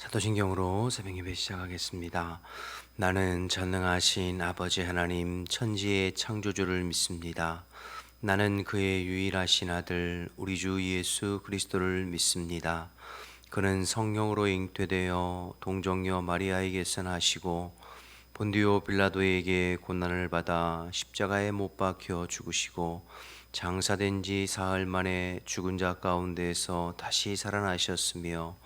사도신경으로 새벽 예배 시작하겠습니다. 나는 전능하신 아버지 하나님 천지의 창조주를 믿습니다. 나는 그의 유일하신 아들 우리 주 예수 그리스도를 믿습니다. 그는 성령으로 잉태되어 동정녀 마리아에게서 나시고 본디오 빌라도에게 고난을 받아 십자가에 못 박혀 죽으시고 장사된 지 사흘 만에 죽은 자 가운데에서 다시 살아나셨으며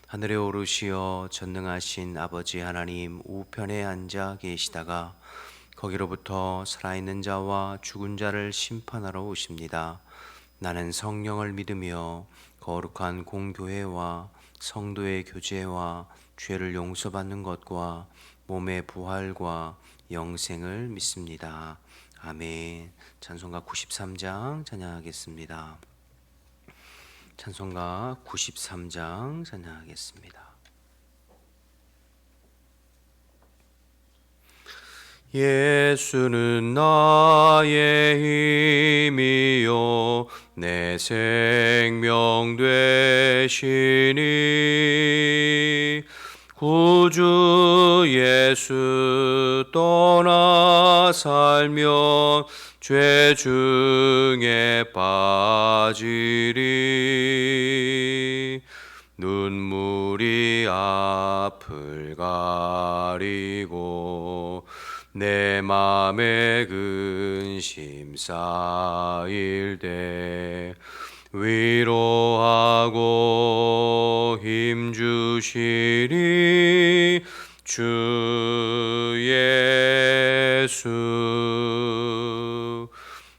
하늘에 오르시어 전능하신 아버지 하나님 우편에 앉아 계시다가 거기로부터 살아있는 자와 죽은 자를 심판하러 오십니다. 나는 성령을 믿으며 거룩한 공교회와 성도의 교제와 죄를 용서받는 것과 몸의 부활과 영생을 믿습니다. 아멘. 찬송가 93장 찬양하겠습니다. 찬송가 93장 찬양하겠습니다. 예수는 나의 힘이요 내 생명 되시니 구주 예수 떠나 살면 죄 중에 빠지리 눈물이 앞을 가리고 내 맘에 근심 쌓일 때 위로하고 힘주시리 주 예수.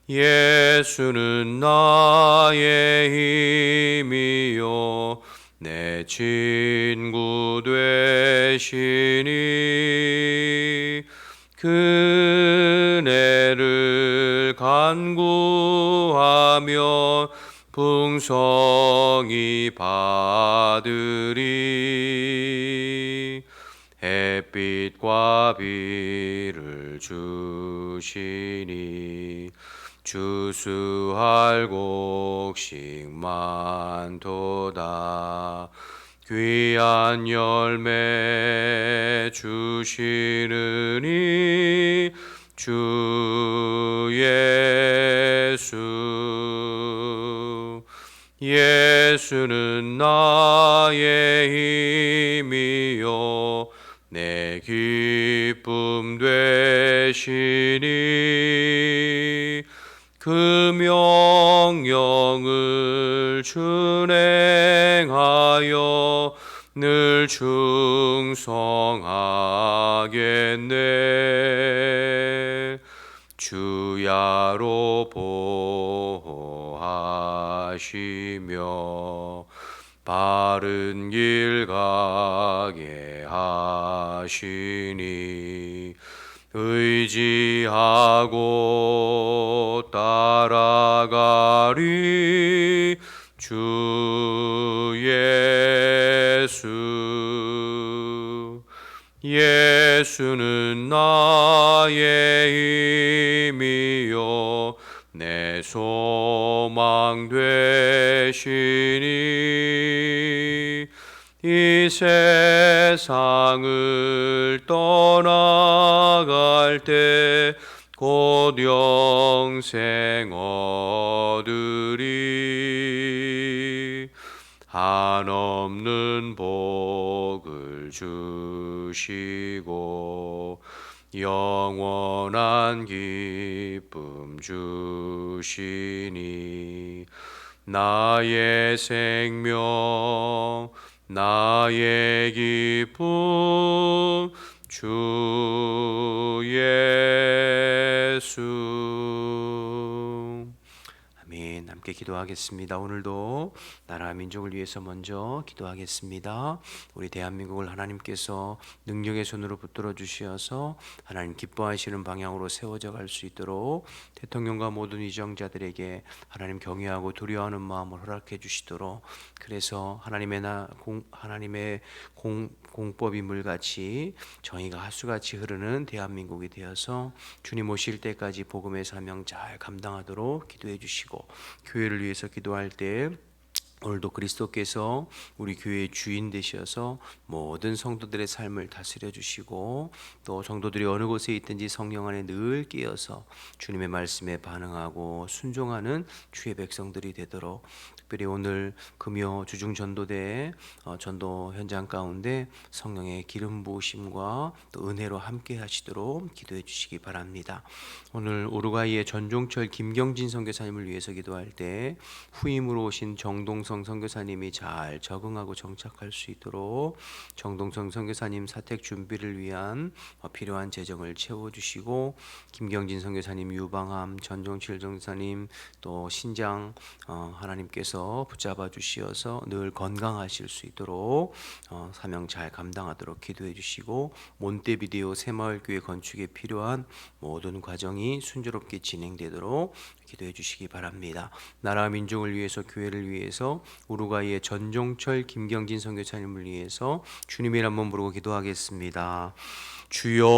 예수는 나의 힘이요 내 친구 되시니 그네를 간구하면 풍성히 받으리 햇빛과 비를 주시니 주수할 곡식 많도다 귀한 열매 주시느니 주 예수. 예수는 나의 힘이요 내 기쁨 되시니 그 명령을 준행하여 늘 충성하겠네 주야로 보호하시며 바른 길 가게 하시니 의지하고 따라가리 주 예수. 예수는 나의 힘이요 내 소망 되시니 이 세상을 떠나갈 때 곧 영생 얻으리 한없는 복을 주시고 영원한 기쁨 주시니 나의 생명 나의 기쁨 주 예수. 아멘. 함께 기도하겠습니다. 오늘도 나라 민족을 위해서 먼저 기도하겠습니다. 우리 대한민국을 하나님께서 능력의 손으로 붙들어 주시어서 하나님 기뻐하시는 방향으로 세워져 갈 수 있도록 대통령과 모든 위정자들에게 하나님 경외하고 두려워하는 마음을 허락해 주시도록 그래서 하나님의 공법이 물같이 정의가 하수같이 흐르는 대한민국이 되어서 주님 오실 때까지 복음의 사명 잘 감당하도록 기도해 주시고 교회를 위해서 기도할 때 오늘도 그리스도께서 우리 교회의 주인 되셔서 모든 성도들의 삶을 다스려 주시고, 또 성도들이 어느 곳에 있든지 성령 안에 늘 끼어서 주님의 말씀에 반응하고 순종하는 주의 백성들이 되도록, 특별히 오늘 금요 주중 전도대 전도 현장 가운데 성령의 기름 부으심과 또 은혜로 함께 하시도록 기도해 주시기 바랍니다. 오늘 우루과이의 전종철 김경진 선교사님을 위해서 기도할 때 후임으로 오신 정동성 선교사님이 잘 적응하고 정착할 수 있도록 정동성 선교사님 사택 준비를 위한 필요한 재정을 채워주시고, 김경진 선교사님 유방암, 전종철 선교사님 또 신장 하나님께서 붙잡아 주시어서 늘 건강하실 수 있도록 사명 잘 감당하도록 기도해 주시고, 몬테비데오 새마을교회 건축에 필요한 모든 과정이 순조롭게 진행되도록 기도해 주시기 바랍니다. 나라 민족을 위해서, 교회를 위해서, 우루과이의 전종철 김경진 선교사님을 위해서 주님의 이름 한번 부르고 기도하겠습니다. 주여,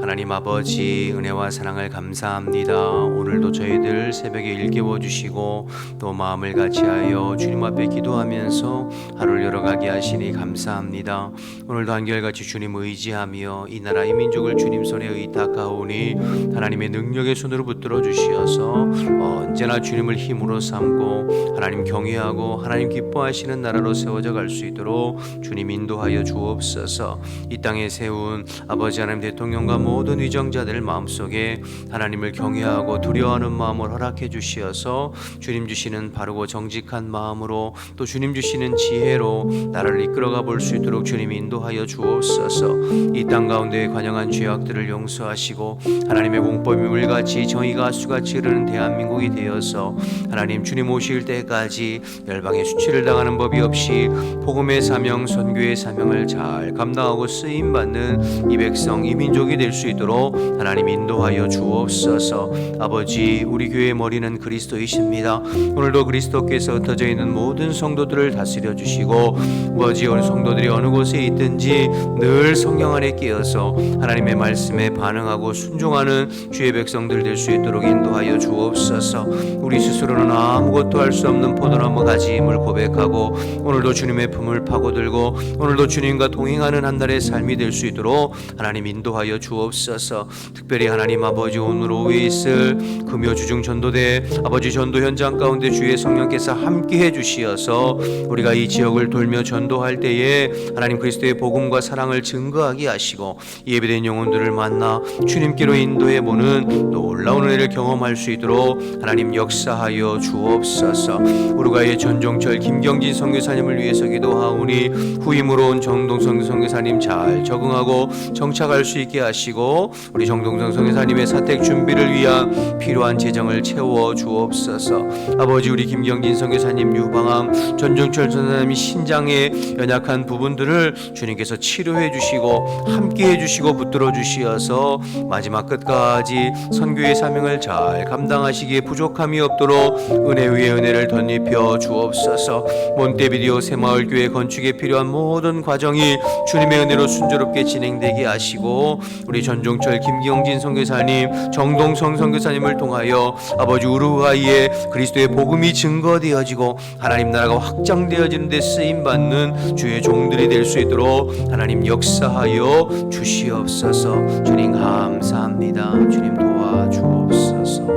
하나님 아버지 은혜와 사랑을 감사합니다. 오늘도 저희들 새벽에 일깨워 주시고 또 마음을 같이하여 주님 앞에 기도하면서 하루를 열어가게 하시니 감사합니다. 오늘도 한결같이 주님 의지하며 이 나라 이 민족을 주님 손에 의탁하오니 하나님의 능력의 손으로 붙들어 주시어서 언제나 주님을 힘으로 삼고 하나님 경외하고 하나님 기뻐하시는 나라로 세워져 갈 수 있도록 주님 인도하여 주옵소서. 이 땅에 세운 아버지 하나님 대통령과 모든 위정자들 마음속에 하나님을 경외하고 두려워하는 마음을 허락해 주시어서 주님 주시는 바르고 정직한 마음으로 또 주님 주시는 지혜로 나라를 이끌어가 볼 수 있도록 주님 인도하여 주옵소서. 이 땅 가운데 관영한 죄악들을 용서하시고 하나님의 공법이 물같이 정의가 수같이 흐르는 대한민국이 되어서 하나님 주님 오실 때까지 열방에 수치를 당하는 법이 없이 복음의 사명, 선교의 사명을 잘 감당하고 쓰임받는 이 백성, 이 민족이 될 수 있도록 하나님 인도하여 주옵소서. 아버지, 우리 교회의 머리는 그리스도이십니다. 오늘도 그리스도께서 흩어져 있는 모든 성도들을 다스려 주시고, 아버지, 우리 성도들이 어느 곳에 있든지 늘 성령 안에 끼어서 하나님의 말씀에 반응하고 순종하는 주의 백성들 될 수 있도록 인도하여 주옵소서. 우리 스스로는 아무것도 할 수 없는 포도나무 가지임을 고백하고 오늘도 주님의 품을 파고들고 오늘도 주님과 동행하는 한 달의 삶이 될 수 있도록 하나님 인도하여 주옵소서. 특별히 하나님 아버지, 오늘 오후에 있을 금요 주중 전도대 아버지 전도 현장 가운데 주의 성령께서 함께해 주시어서 우리가 이 지역을 돌며 전도할 때에 하나님 그리스도의 복음과 사랑을 증거하게 하시고 예배된 영혼들을 만나 주님께로 인도해 보는 놀라운 은혜를 경험할 수 있도록 하나님 역사하여 주옵소서. 우루과이의 전종철 김경진 선교사님을 위해서 기도하오니 후임으로 온 정동성 선교사님 잘 적응하고 정착할 수 있게 하시고 우리 정동성 선교사님의 사택 준비를 위한 필요한 재정을 채워 주옵소서. 아버지, 우리 김경진 선교사님 유방암, 전종철 선교사님 신장의 연약한 부분들을 주님께서 치료해 주시고 함께 해주시고 붙들어 주시어서 마지막 끝까지 선교의 사명을 잘 감당하시기에 부족함이 없도록 은혜 위에 은혜를 덧입혀 주옵소서. 몬테비데오 새마을교회 건축에 필요한 모든 과정이 주님의 은혜로 순조롭게 진행되게 하시고 우리 전종철 김경진 선교사님, 정동성 선교사님을 통하여 아버지 우루과이에 그리스도의 복음이 증거되어지고 하나님 나라가 확장되어지는 데 쓰임받는 주의 종들이 될 수 있도록 하나님 역사하여 주시옵소서. 주님 감사합니다. 주님 도와주옵소서.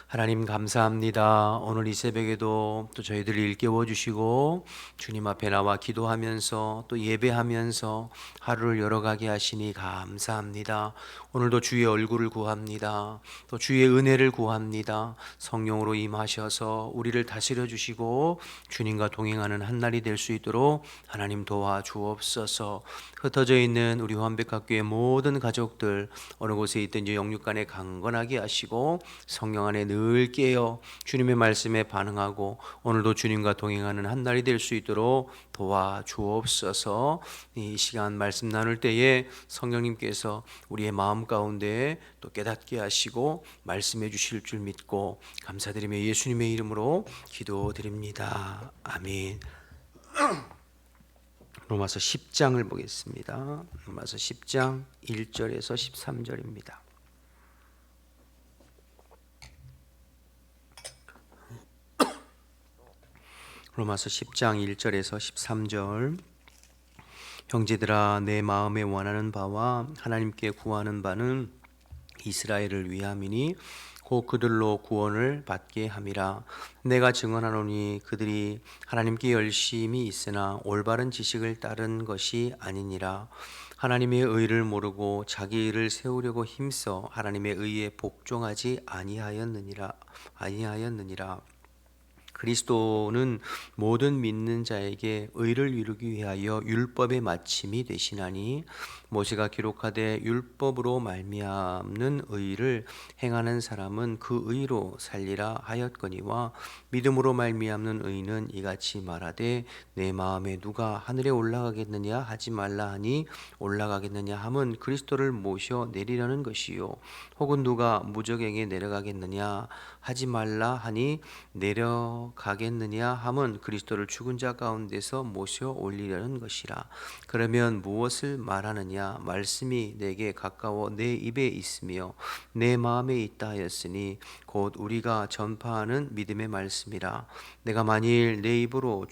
하나님 감사합니다. 오늘 이 새벽에도 또 저희들을 일깨워 주시고 주님 앞에 나와 기도하면서 또 예배하면서 하루를 열어가게 하시니 감사합니다. 오늘도 주의 얼굴을 구합니다. 또 주의 은혜를 구합니다. 성령으로 임하셔서 우리를 다스려 주시고 주님과 동행하는 한 날이 될 수 있도록 하나님 도와주옵소서. 흩어져 있는 우리 환백학교의 모든 가족들 어느 곳에 있든지 영육간에 강건하게 하시고 성령 안에 늘 깨어 주님의 말씀에 반응하고 오늘도 주님과 동행하는 한 날이 될 수 있도록 도와주옵소서. 이 시간 말씀 나눌 때에 성령님께서 우리의 마음 가운데 또 깨닫게 하시고 말씀해 주실 줄 믿고 감사드리며 예수님의 이름으로 기도드립니다. 아멘. 로마서 10장을 보겠습니다. 로마서 10장 1절에서 13절입니다. 로마서 10장 1절에서 13절. 형제들아, 내 마음에 원하는 바와 하나님께 구하는 바는 이스라엘을 위함이니 곧 그들로 구원을 받게 함이라. 내가 증언하노니 그들이 하나님께 열심히 있으나 올바른 지식을 따른 것이 아니니라. 하나님의 의를 모르고 자기 의를 세우려고 힘써 하나님의 의에 복종하지 아니하였느니라. 그리스도는 모든 믿는 자에게 의를 이루기 위하여 율법의 마침이 되시나니 모세가 기록하되 율법으로 말미암는 의를 행하는 사람은 그 의로 살리라 하였거니와 믿음으로 말미암는 의는 이같이 말하되 내 마음에 누가 하늘에 올라가겠느냐 하지 말라 하니 올라가겠느냐 함은 그리스도를 모셔 내리려는 것이요 혹은 누가 무저갱에 내려가겠느냐 하지 말라 하니 내려가겠느냐 함은 그리스도를 죽은 자 가운데서 모셔 올리려는 것이라. 그러면 무엇을 말하느냐? 말씀이 내게 가까워 내 입에 있으며 내 마음에 있다 하였으니 곧 우리가 전파하는 믿음의 말씀이라. 내가 만일 내 입으로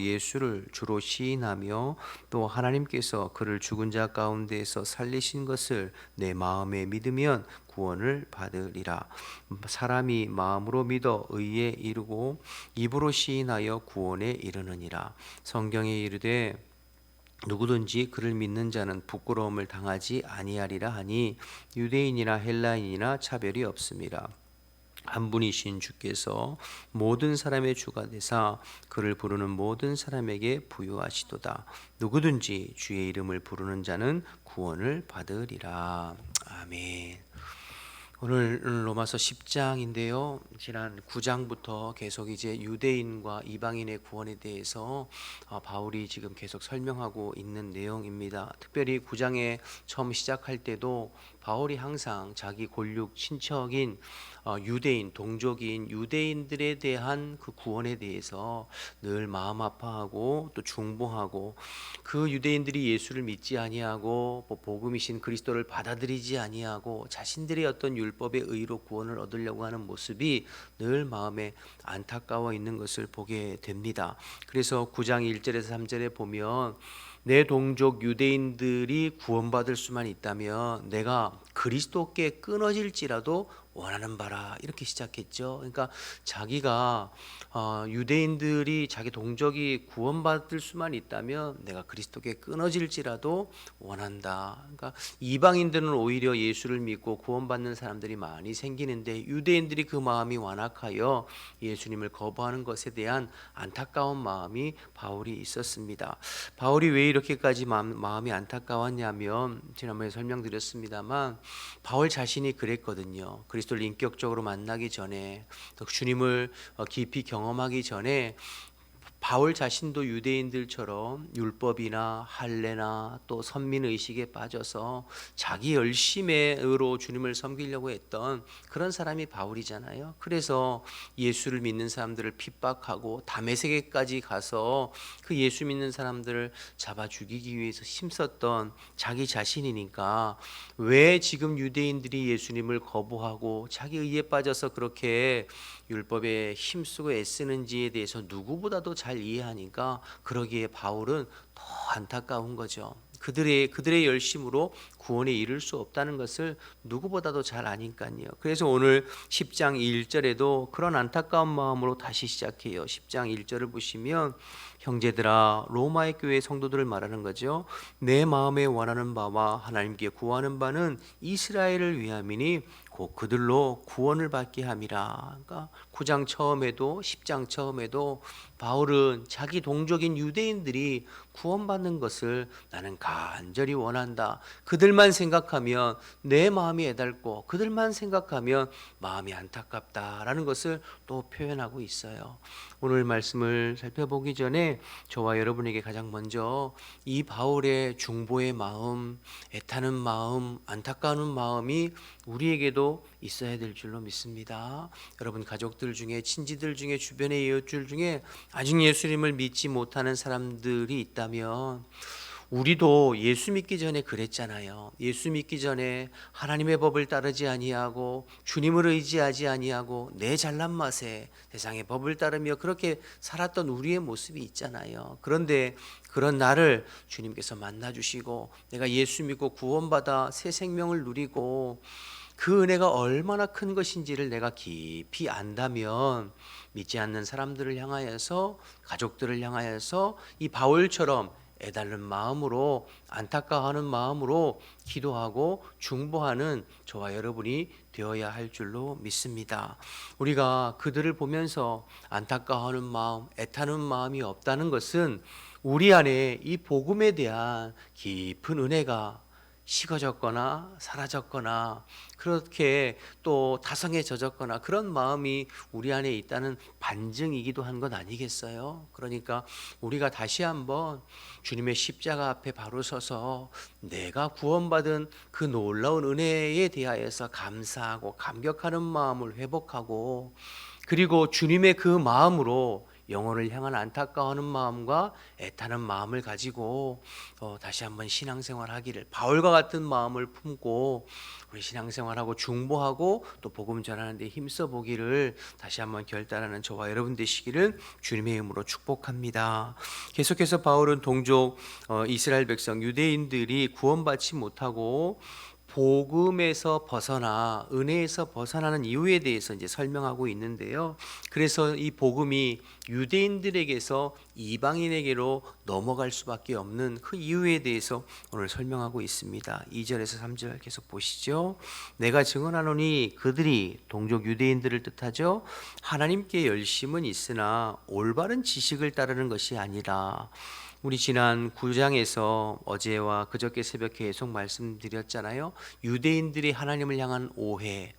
예수를 주로 시인하며 또 하나님께서 그를 죽은 자 가운데에서 살리신 것을 내 마음에 믿으면 구원을 받으리라. 사람이 마음으로 믿어 의에 이르고 입으로 시인하여 구원에 이르느니라. 성경에 이르되 누구든지 그를 믿는 자는 부끄러움을 당하지 아니하리라 하니 유대인이나 헬라인이나 차별이 없음이라. 한 분이신 주께서 모든 사람의 주가 되사 그를 부르는 모든 사람에게 부유하시도다. 누구든지 주의 이름을 부르는 자는 구원을 받으리라. 아멘. 오늘 로마서 10장인데요. 지난 9장부터 계속 이제 유대인과 이방인의 구원에 대해서 바울이 지금 계속 설명하고 있는 내용입니다. 특별히 9장에 처음 시작할 때도 바울이 항상 자기 골육 친척인 유대인, 동족인 유대인들에 대한 그 구원에 대해서 늘 마음 아파하고 또 중보하고 그 유대인들이 예수를 믿지 아니하고 복음이신 그리스도를 받아들이지 아니하고 자신들의 어떤 율법의 의로 구원을 얻으려고 하는 모습이 늘 마음에 안타까워 있는 것을 보게 됩니다. 그래서 9장 1절에서 3절에 보면 내 동족 유대인들이 구원받을 수만 있다면 내가 그리스도께 끊어질지라도 원하는 바라, 이렇게 시작했죠. 그러니까 자기가 유대인들이 자기 동족이 구원받을 수만 있다면 내가 그리스도께 끊어질지라도 원한다. 그러니까 이방인들은 오히려 예수를 믿고 구원받는 사람들이 많이 생기는데 유대인들이 그 마음이 완악하여 예수님을 거부하는 것에 대한 안타까운 마음이 바울이 있었습니다. 바울이 왜 이렇게까지 마음이 안타까웠냐면 지난번에 설명드렸습니다만 바울 자신이 그랬거든요. 그리스도를 인격적으로 만나기 전에 또 주님을 깊이 경험하기 전에 바울 자신도 유대인들처럼 율법이나 할례나 또 선민의식에 빠져서 자기 열심으로 주님을 섬기려고 했던 그런 사람이 바울이잖아요. 그래서 예수를 믿는 사람들을 핍박하고 다메섹에까지 가서 그 예수 믿는 사람들을 잡아 죽이기 위해서 힘썼던 자기 자신이니까 왜 지금 유대인들이 예수님을 거부하고 자기 의에 빠져서 그렇게 율법에 힘쓰고 애쓰는지에 대해서 누구보다도 잘 이해하니까 그러기에 바울은 더 안타까운 거죠. 그들의 열심으로 구원에 이를 수 없다는 것을 누구보다도 잘 아니까요. 그래서 오늘 10장 1절에도 그런 안타까운 마음으로 다시 시작해요. 10장 1절을 보시면 형제들아, 로마의 교회 성도들을 말하는 거죠. 내 마음에 원하는 바와 하나님께 구하는 바는 이스라엘을 위함이니 곧 그들로 구원을 받게 함이라. 그러니까 9장 처음에도 10장 처음에도 바울은 자기 동족인 유대인들이 구원받는 것을 나는 간절히 원한다. 그들만 생각하면 내 마음이 애달고 그들만 생각하면 마음이 안타깝다라는 것을 또 표현하고 있어요. 오늘 말씀을 살펴보기 전에 저와 여러분에게 가장 먼저 이 바울의 중보의 마음, 애타는 마음, 안타까운 마음이 우리에게도 있어야 될 줄로 믿습니다. 여러분 가족들 중에, 친지들 중에, 주변의 이웃들 중에 아직 예수님을 믿지 못하는 사람들이 있다면 우리도 예수 믿기 전에 그랬잖아요. 예수 믿기 전에 하나님의 법을 따르지 아니하고 주님을 의지하지 아니하고 내 잘난 맛에 세상의 법을 따르며 그렇게 살았던 우리의 모습이 있잖아요. 그런데 그런 나를 주님께서 만나 주시고 내가 예수 믿고 구원받아 새 생명을 누리고 그 은혜가 얼마나 큰 것인지를 내가 깊이 안다면 믿지 않는 사람들을 향하여서, 가족들을 향하여서 이 바울처럼 애달는 마음으로, 안타까워하는 마음으로 기도하고 중보하는 저와 여러분이 되어야 할 줄로 믿습니다. 우리가 그들을 보면서 안타까워하는 마음, 애타는 마음이 없다는 것은 우리 안에 이 복음에 대한 깊은 은혜가 식어졌거나 사라졌거나 그렇게 또 타성에 젖었거나 그런 마음이 우리 안에 있다는 반증이기도 한 것 아니겠어요? 그러니까 우리가 다시 한번 주님의 십자가 앞에 바로 서서 내가 구원받은 그 놀라운 은혜에 대하여서 감사하고 감격하는 마음을 회복하고, 그리고 주님의 그 마음으로 영혼을 향한 안타까워하는 마음과 애타는 마음을 가지고 다시 한번 신앙생활하기를, 바울과 같은 마음을 품고 우리 신앙생활하고 중보하고 또 복음 전하는 데 힘써 보기를 다시 한번 결단하는 저와 여러분 되시기를 주님의 이름으로 축복합니다. 계속해서 바울은 동족 이스라엘 백성 유대인들이 구원받지 못하고 복음에서 벗어나 은혜에서 벗어나는 이유에 대해서 이제 설명하고 있는데요. 그래서 이 복음이 유대인들에게서 이방인에게로 넘어갈 수밖에 없는 그 이유에 대해서 오늘 설명하고 있습니다. 2절에서 3절 계속 보시죠. 내가 증언하노니 그들이, 동족 유대인들을 뜻하죠, 하나님께 열심은 있으나 올바른 지식을 따르는 것이 아니라, 우리 지난 9장에서 어제와 그저께 새벽에 계속 말씀드렸잖아요. 유대인들이 하나님을 향한 오해,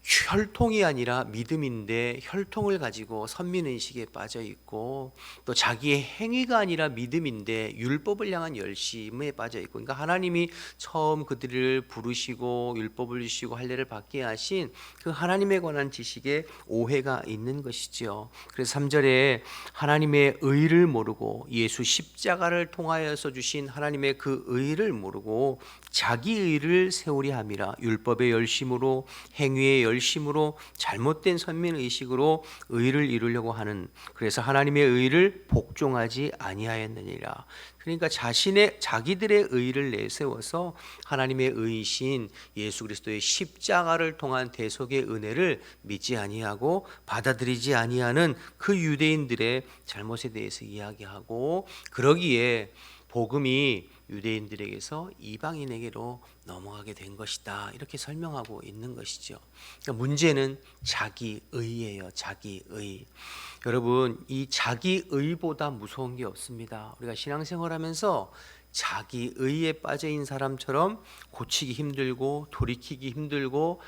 혈통이 아니라 믿음인데 혈통을 가지고 선민의식에 빠져 있고, 또 자기의 행위가 아니라 믿음인데 율법을 향한 열심에 빠져 있고, 그러니까 하나님이 처음 그들을 부르시고 율법을 주시고 할례를 받게 하신 그 하나님에 관한 지식에 오해가 있는 것이지요. 그래서 3절에 하나님의 의를 모르고, 예수 십자가를 통하여서 주신 하나님의 그 의를 모르고 자기 의를 세우려 함이라, 율법의 열심으로 행위의 열심으로 잘못된 선민의식으로 의를 이루려고 하는, 그래서 하나님의 의를 복종하지 아니하였느니라. 그러니까 자기들의 의를 내세워서 하나님의 의이신 예수 그리스도의 십자가를 통한 대속의 은혜를 믿지 아니하고 받아들이지 아니하는 그 유대인들의 잘못에 대해서 이야기하고, 그러기에 복음이 유대인들에게서 이방인에게로 넘어가게 된 것이다, 이렇게 설명하고 있는 것이죠. 그러니까 문제는 자기의예요. 자기의. 여러분, 이 자기의보다 무서운 게 없습니다. 우리가 신앙생활하면서 자기의에 빠져있는 사람처럼 고치기 힘들고 돌이키기 힘들고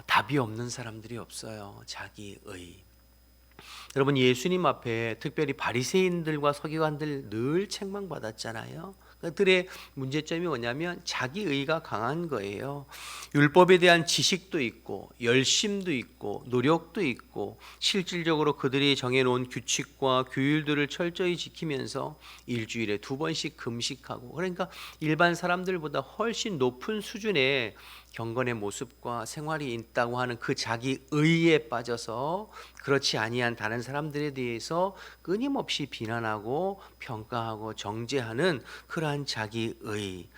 답이 없는 사람들이 없어요. 자기의. 여러분, 예수님 앞에 특별히 바리새인들과 서기관들 늘 책망받았잖아요. 그들의 문제점이 뭐냐면 자기의가 강한 거예요. 율법에 대한 지식도 있고 열심도 있고 노력도 있고, 실질적으로 그들이 정해놓은 규칙과 규율들을 철저히 지키면서 일주일에 2번씩 금식하고, 그러니까 일반 사람들보다 훨씬 높은 수준의 경건의 모습과 생활이 있다고 하는 그 자기의에 빠져서 그렇지 아니한 다른 사람들에 대해서 끊임없이 비난하고 평가하고 정죄하는 그러한 자기의,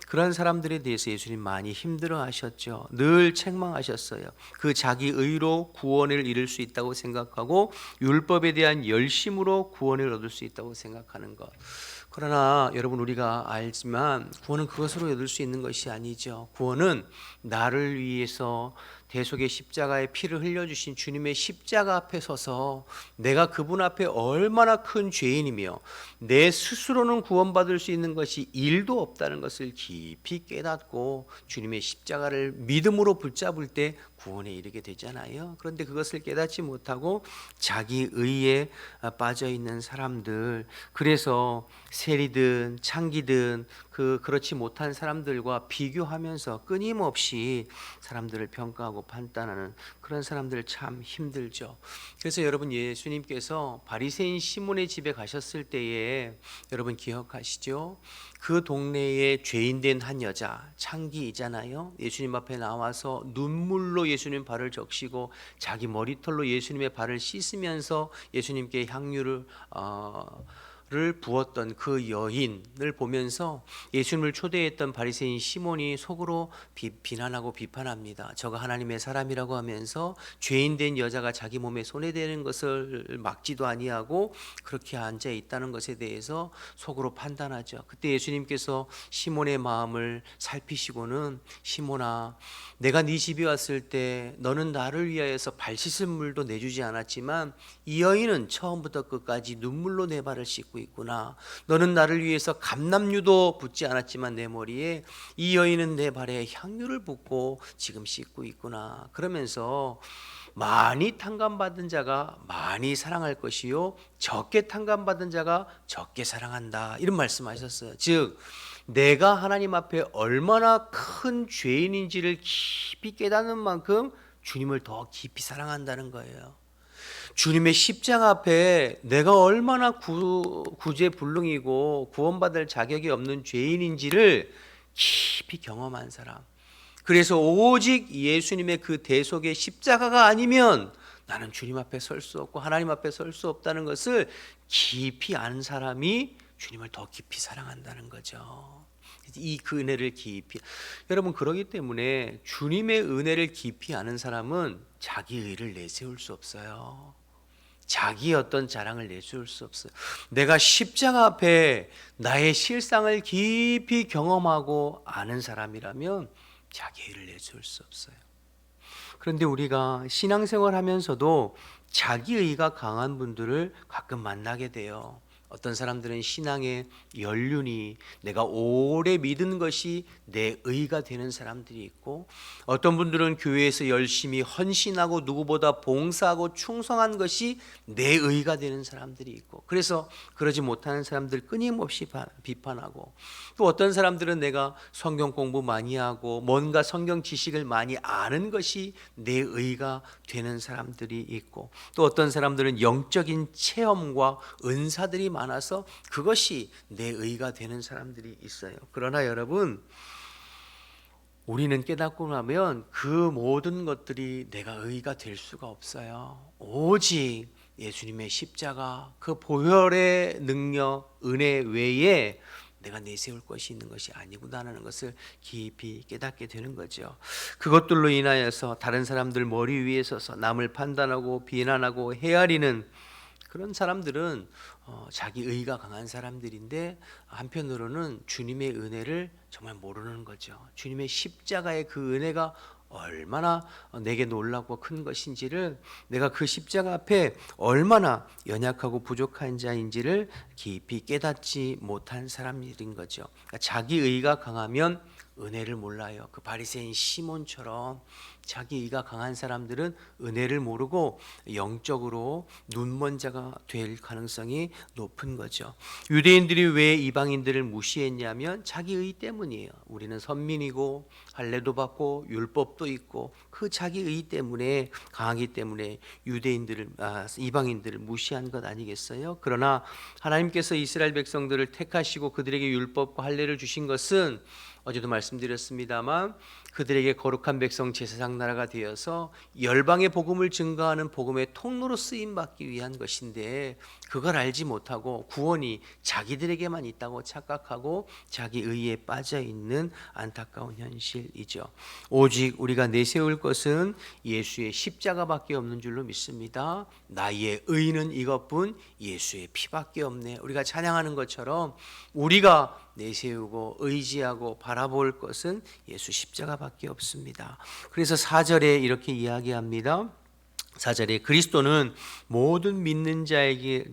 그런 사람들에 대해서 예수님 많이 힘들어 하셨죠. 늘 책망하셨어요. 그 자기의로 구원을 이룰 수 있다고 생각하고 율법에 대한 열심으로 구원을 얻을 수 있다고 생각하는 것. 그러나 여러분, 우리가 알지만 구원은 그것으로 얻을 수 있는 것이 아니죠. 구원은 나를 위해서 대속의 십자가의 피를 흘려주신 주님의 십자가 앞에 서서 내가 그분 앞에 얼마나 큰 죄인이며 내 스스로는 구원받을 수 있는 것이 1도 없다는 것을 깊이 깨닫고 주님의 십자가를 믿음으로 붙잡을 때 구원에 이르게 되잖아요. 그런데 그것을 깨닫지 못하고 자기 의에 빠져 있는 사람들, 그래서 세리든 창기든 그렇지 못한 사람들과 비교하면서 끊임없이 사람들을 평가하고 판단하는 그런 사람들 참 힘들죠. 그래서 여러분, 예수님께서 바리새인 시몬의 집에 가셨을 때에 여러분 기억하시죠? 그 동네에 죄인된 한 여자, 창기이잖아요. 예수님 앞에 나와서 눈물로 예수님 발을 적시고 자기 머리털로 예수님의 발을 씻으면서 예수님께 향유를 부었던 그 여인을 보면서 예수님을 초대했던 바리새인 시몬이 속으로 비난하고 비판합니다. 저가 하나님의 사람이라고 하면서 죄인된 여자가 자기 몸에 손에 대는 것을 막지도 아니하고 그렇게 앉아 있다는 것에 대해서 속으로 판단하죠. 그때 예수님께서 시몬의 마음을 살피시고는, 시몬아, 내가 네 집에 왔을 때 너는 나를 위하여서 발 씻을 물도 내주지 않았지만 이 여인은 처음부터 끝까지 눈물로 내 발을 씻고 있구나. 너는 나를 위해서 감람유도 붓지 않았지만 내 머리에 이 여인은 내 발에 향유를 붓고 지금 씻고 있구나. 그러면서 많이 탕감받은 자가 많이 사랑할 것이요 적게 탕감받은 자가 적게 사랑한다, 이런 말씀하셨어요. 즉 내가 하나님 앞에 얼마나 큰 죄인인지를 깊이 깨닫는 만큼 주님을 더 깊이 사랑한다는 거예요. 주님의 십자가 앞에 내가 얼마나 구제불능이고 구원받을 자격이 없는 죄인인지를 깊이 경험한 사람, 그래서 오직 예수님의 그 대속의 십자가가 아니면 나는 주님 앞에 설 수 없고 하나님 앞에 설 수 없다는 것을 깊이 아는 사람이 주님을 더 깊이 사랑한다는 거죠. 그 은혜를 깊이, 여러분, 그러기 때문에 주님의 은혜를 깊이 아는 사람은 자기 의를 내세울 수 없어요. 자기 어떤 자랑을 내세울 수 없어요. 내가 십자가 앞에 나의 실상을 깊이 경험하고 아는 사람이라면 자기 의를 내세울 수 없어요. 그런데 우리가 신앙생활 하면서도 자기 의가 강한 분들을 가끔 만나게 돼요. 어떤 사람들은 신앙의 연륜이 내가 오래 믿은 것이 내 의가 되는 사람들이 있고, 어떤 분들은 교회에서 열심히 헌신하고 누구보다 봉사하고 충성한 것이 내 의가 되는 사람들이 있고, 그래서 그러지 못하는 사람들 끊임없이 비판하고, 또 어떤 사람들은 내가 성경 공부 많이 하고 뭔가 성경 지식을 많이 아는 것이 내 의가 되는 사람들이 있고, 또 어떤 사람들은 영적인 체험과 은사들이 많아서 그것이 내 의가 되는 사람들이 있어요. 그러나 여러분, 우리는 깨닫고 나면 그 모든 것들이 내가 의가 될 수가 없어요. 오직 예수님의 십자가, 그 보혈의 능력, 은혜 외에 내가 내세울 것이 있는 것이 아니구나라는 것을 깊이 깨닫게 되는 거죠. 그것들로 인하여서 다른 사람들 머리 위에 서서 남을 판단하고 비난하고 헤아리는 그런 사람들은 자기 의가 강한 사람들인데, 한편으로는 주님의 은혜를 정말 모르는 거죠. 주님의 십자가의 그 은혜가 얼마나 내게 놀랍고 큰 것인지를, 내가 그 십자가 앞에 얼마나 연약하고 부족한 자인지를 깊이 깨닫지 못한 사람들인 거죠. 그러니까 자기 의가 강하면 은혜를 몰라요. 그 바리새인 시몬처럼 자기 의가 강한 사람들은 은혜를 모르고 영적으로 눈먼 자가 될 가능성이 높은 거죠. 유대인들이 왜 이방인들을 무시했냐면 자기 의 때문이에요. 우리는 선민이고 할례도 받고 율법도 있고 그 자기 의 때문에 강하기 때문에 이방인들을 무시한 것 아니겠어요? 그러나 하나님께서 이스라엘 백성들을 택하시고 그들에게 율법과 할례를 주신 것은, 어제도 말씀드렸습니다만, 그들에게 거룩한 백성 제사장 나라가 되어서 열방의 복음을 증거하는 복음의 통로로 쓰임 받기 위한 것인데, 그걸 알지 못하고 구원이 자기들에게만 있다고 착각하고 자기 의에 빠져 있는 안타까운 현실이죠. 오직 우리가 내세울 것은 예수의 십자가밖에 없는 줄로 믿습니다. 나의 의는 이것뿐 예수의 피밖에 없네. 우리가 찬양하는 것처럼 우리가 내세우고 의지하고 바라볼 것은 예수 십자가밖에 없습니다. 그래서 4절에 이렇게 이야기합니다. 4절에 그리스도는 모든 믿는 자에게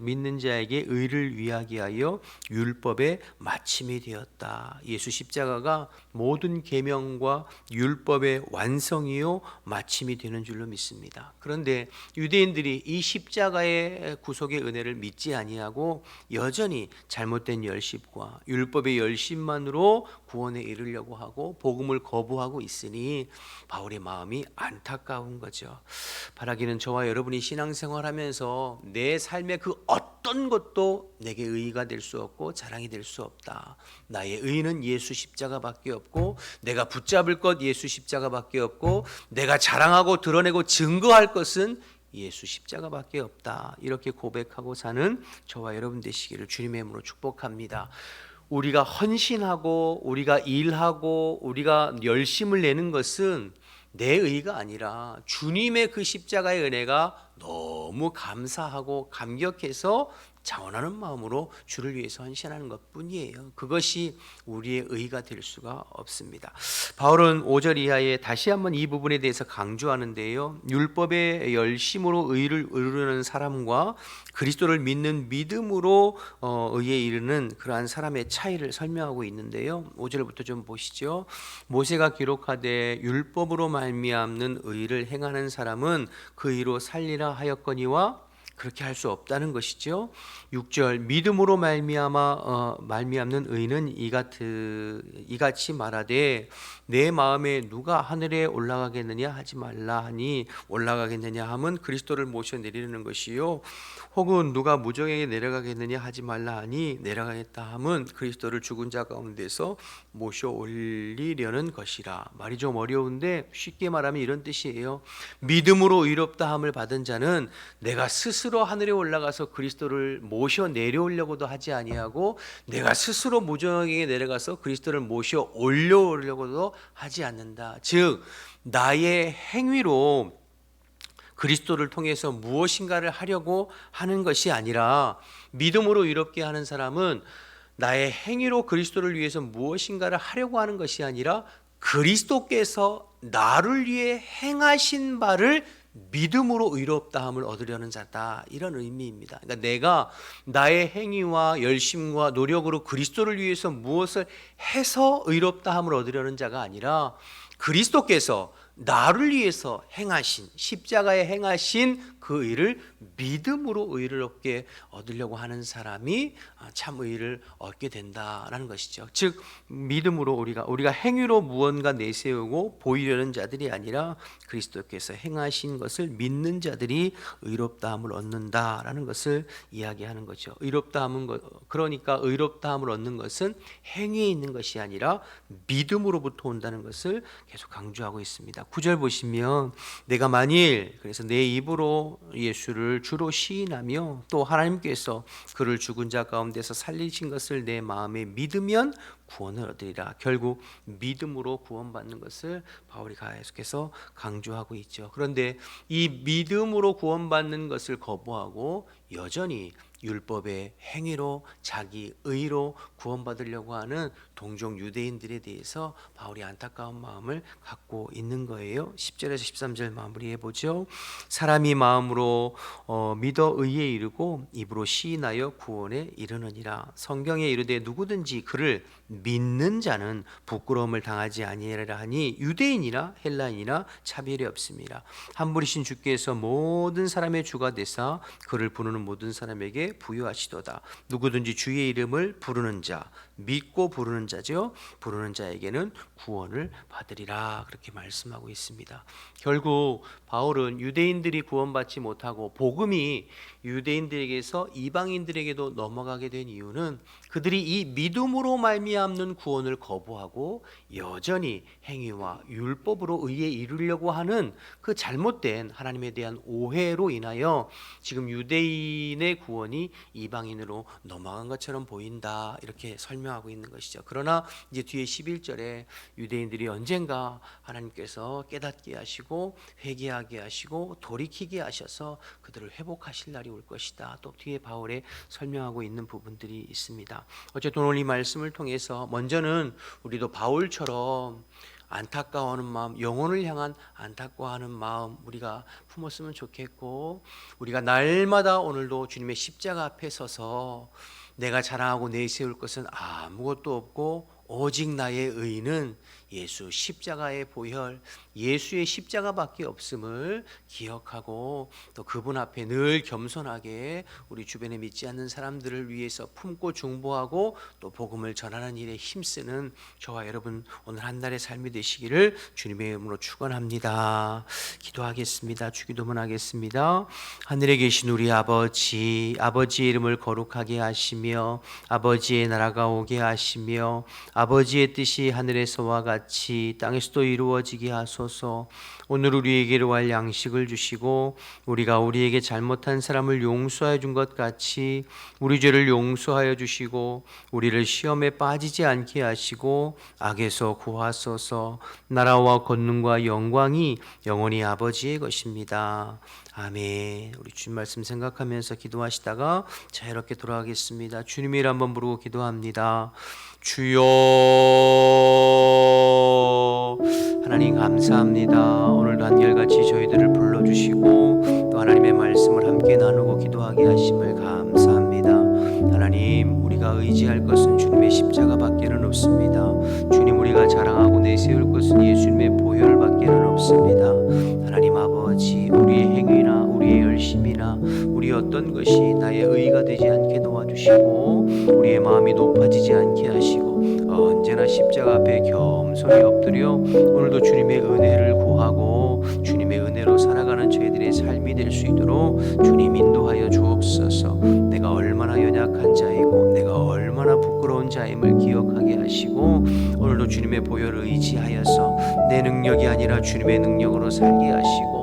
의를 위하게 하여 율법의 마침이 되었다. 예수 십자가가 모든 계명과 율법의 완성이요 마침이 되는 줄로 믿습니다. 그런데 유대인들이 이 십자가의 구속의 은혜를 믿지 아니하고 여전히 잘못된 열심과 율법의 열심만으로 구원에 이르려고 하고 복음을 거부하고 있으니 바울의 마음이 안타까운 거죠. 바라기는 저와 여러분이 신앙생활하면서 내 삶의 그 어떤 것도 내게 의의가 될 수 없고 자랑이 될 수 없다. 나의 의의는 예수 십자가밖에 없고 내가 붙잡을 것 예수 십자가밖에 없고 내가 자랑하고 드러내고 증거할 것은 예수 십자가밖에 없다. 이렇게 고백하고 사는 저와 여러분 되시기를 주님의 이름으로 축복합니다. 우리가 헌신하고 우리가 일하고 우리가 열심을 내는 것은 내 의가 아니라 주님의 그 십자가의 은혜가 너무 감사하고 감격해서 자원하는 마음으로 주를 위해서 헌신하는 것뿐이에요. 그것이 우리의 의가 될 수가 없습니다. 바울은 5절 이하에 다시 한번 이 부분에 대해서 강조하는데요. 율법의 열심으로 의를 이루는 사람과 그리스도를 믿는 믿음으로 의에 이르는 그러한 사람의 차이를 설명하고 있는데요. 5절부터 좀 보시죠. 모세가 기록하되 율법으로 말미암는 의를 행하는 사람은 그 의로 살리라 하였거니와 그렇게 할 수 없다는 것이죠. 6절 믿음으로 말미암는 의는 이같이 말하되 내 마음에 누가 하늘에 올라가겠느냐 하지 말라 하니 올라가겠느냐 함은 그리스도를 모셔 내리는 것이요 혹은 누가 무정에게 내려가겠느냐 하지 말라 하니 내려가겠다 함은 그리스도를 죽은 자 가운데서 모셔 올리려는 것이라. 말이 좀 어려운데 쉽게 말하면 이런 뜻이에요. 믿음으로 의롭다 함을 받은 자는 내가 스스로 하늘에 올라가서 그리스도를 모셔 내려오려고도 하지 아니하고 내가 스스로 무정에게 내려가서 그리스도를 모셔 올려오려고도 하지 않는다. 즉 나의 행위로 그리스도를 통해서 무엇인가를 하려고 하는 것이 아니라 믿음으로 의롭게 하는 사람은 나의 행위로 그리스도를 위해서 무엇인가를 하려고 하는 것이 아니라 그리스도께서 나를 위해 행하신 바를 믿음으로 의롭다함을 얻으려는 자다. 이런 의미입니다. 그러니까 내가 나의 행위와 열심과 노력으로 그리스도를 위해서 무엇을 해서 의롭다함을 얻으려는 자가 아니라 그리스도께서 나를 위해서 행하신 십자가에 행하신 그 의를 믿음으로 의롭게 얻으려고 하는 사람이 참 의를 얻게 된다라는 것이죠. 즉 믿음으로 우리가 행위로 무언가 내세우고 보이려는 자들이 아니라 그리스도께서 행하신 것을 믿는 자들이 의롭다함을 얻는다라는 것을 이야기하는 거죠. 그러니까 의롭다함을 얻는 것은 행위에 있는 것이 아니라 믿음으로부터 온다는 것을 계속 강조하고 있습니다. 9절 보시면 내가 만일 그래서 내 입으로 예수를 주로 시인하며 또 하나님께서 그를 죽은 자 가운데서 살리신 것을 내 마음에 믿으면 구원을 얻으리라. 결국 믿음으로 구원받는 것을 바울이 계속해서 강조하고 있죠. 그런데 이 믿음으로 구원받는 것을 거부하고 여전히 율법의 행위로 자기 의로 구원받으려고 하는 동종 유대인들에 대해서 바울이 안타까운 마음을 갖고 있는 거예요. 10절에서 13절 마무리해 보죠. 사람이 마음으로 믿어 의에 이르고 입으로 시인하여 구원에 이르느니라. 성경에 이르되 누구든지 그를 믿는 자는 부끄러움을 당하지 아니하리라 하니 유대인이나 헬라인이나 차별이 없습니다. 한 분이신 주께서 모든 사람의 주가 되사 그를 부르는 모든 사람에게 부여하시도다. 누구든지 주의 이름을 부르는 자, 믿고 부르는 자죠. 부르는 자에게는 구원을 받으리라. 그렇게 말씀하고 있습니다. 결국 바울은 유대인들이 구원받지 못하고 복음이 유대인들에게서 이방인들에게도 넘어가게 된 이유는 그들이 이 믿음으로 말미암는 구원을 거부하고 여전히 행위와 율법으로 의에 이르려고 하는 그 잘못된 하나님에 대한 오해로 인하여 지금 유대인의 구원이 이방인으로 넘어간 것처럼 보인다. 이렇게 설명하고 있는 것이죠. 그러나 이제 뒤에 11절에 유대인들이 언젠가 하나님께서 깨닫게 하시고 회개하게 하시고 돌이키게 하셔서 그들을 회복하실 날이 올 것이다. 또 뒤에 바울에 설명하고 있는 부분들이 있습니다. 어쨌든 오늘 이 말씀을 통해서 먼저는 우리도 바울처럼 안타까워하는 마음, 영혼을 향한 안타까워하는 마음 우리가 품었으면 좋겠고, 우리가 날마다 오늘도 주님의 십자가 앞에 서서 내가 자랑하고 내세울 것은 아무것도 없고 오직 나의 의는 예수 십자가의 보혈, 예수의 십자가밖에 없음을 기억하고 또 그분 앞에 늘 겸손하게 우리 주변에 믿지 않는 사람들을 위해서 품고 중보하고 또 복음을 전하는 일에 힘쓰는 저와 여러분 오늘 한 달의 삶이 되시기를 주님의 이름으로 축원합니다. 기도하겠습니다. 주기도문 하겠습니다. 하늘에 계신 우리 아버지, 아버지의 이름을 거룩하게 하시며 아버지의 나라가 오게 하시며 아버지의 뜻이 하늘에서와 같이 땅에서도 이루어지게 하소서. 오늘 우리에게로 할 양식을 주시고 우리가 우리에게 잘못한 사람을 용서해 준 것 같이 우리 죄를 용서하여 주시고 우리를 시험에 빠지지 않게 하시고 악에서 구하소서. 나라와 권능과 영광이 영원히 아버지의 것입니다. 아멘. 우리 주님 말씀 생각하면서 기도하시다가 자유롭게 돌아가겠습니다. 주님 이름 한번 부르고 기도합니다. 주여. 하나님 감사합니다. 오늘도 한결같이 저희들을 불러주시고 또 하나님의 말씀을 함께 나누고 기도하게 하심을 감사합니다. 하나님, 우리가 의지할 것은 주님의 십자가밖에는 없습니다. 주님, 우리가 자랑하고 내세울 것은 예수님의 보혈밖에는 없습니다. 하나님 아버지, 우리의 행위나 우리의 열심이나 우리 어떤 것이 나의 의가 되지 않게 도와주시고 우리의 마음이 높아지지 않게 하시고 언제나 십자가 앞에 겸손히 엎드려 오늘도 주님의 은혜를 구하고 주님의 은혜로 살아가는 저희들의 삶이 될 수 있도록 주님 인도하여 주옵소서. 내가 얼마나 연약한 자이고 내가 얼마나 부끄러운 자임을 기억하게 하시고 오늘도 주님의 보혈을 의지하여서 내 능력이 아니라 주님의 능력으로 살게 하시고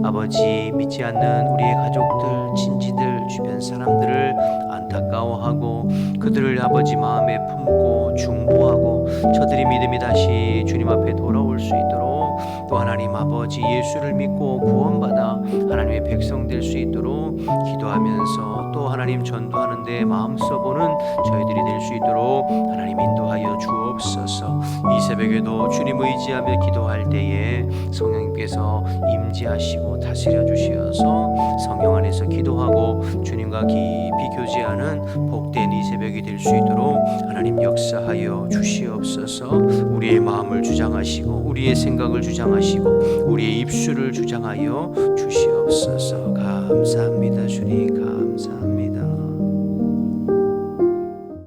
아버지, 믿지 않는 우리의 가족들, 친지들, 주변 사람들을 안타까워하고 그들을 아버지 마음에 품고 중보하고 저들이 믿음이 다시 주님 앞에 돌아올 수 있도록 또 하나님 아버지 예수를 믿고 구원받아 하나님의 백성 될 수 있도록 기도하면서 또 하나님 전도하는 데 마음 써보는 저희들이 될 수 있도록 하나님 인도하여 주옵소서. 이 새벽에도 주님 의지하며 기도할 때에 성령님께서 임재하시고 다스려 주시어서 성령 안에서 기도하고 주님과 깊이 교제하는 복된 이 새벽이 될 수 있도록 하나님 역사하여 주시옵소서. 우리의 마음을 주장하시고 우리의 생각을 주장하시고 우리의 입술을 주장하여 주시옵소서. 감사합니다. 주님 감사합니다.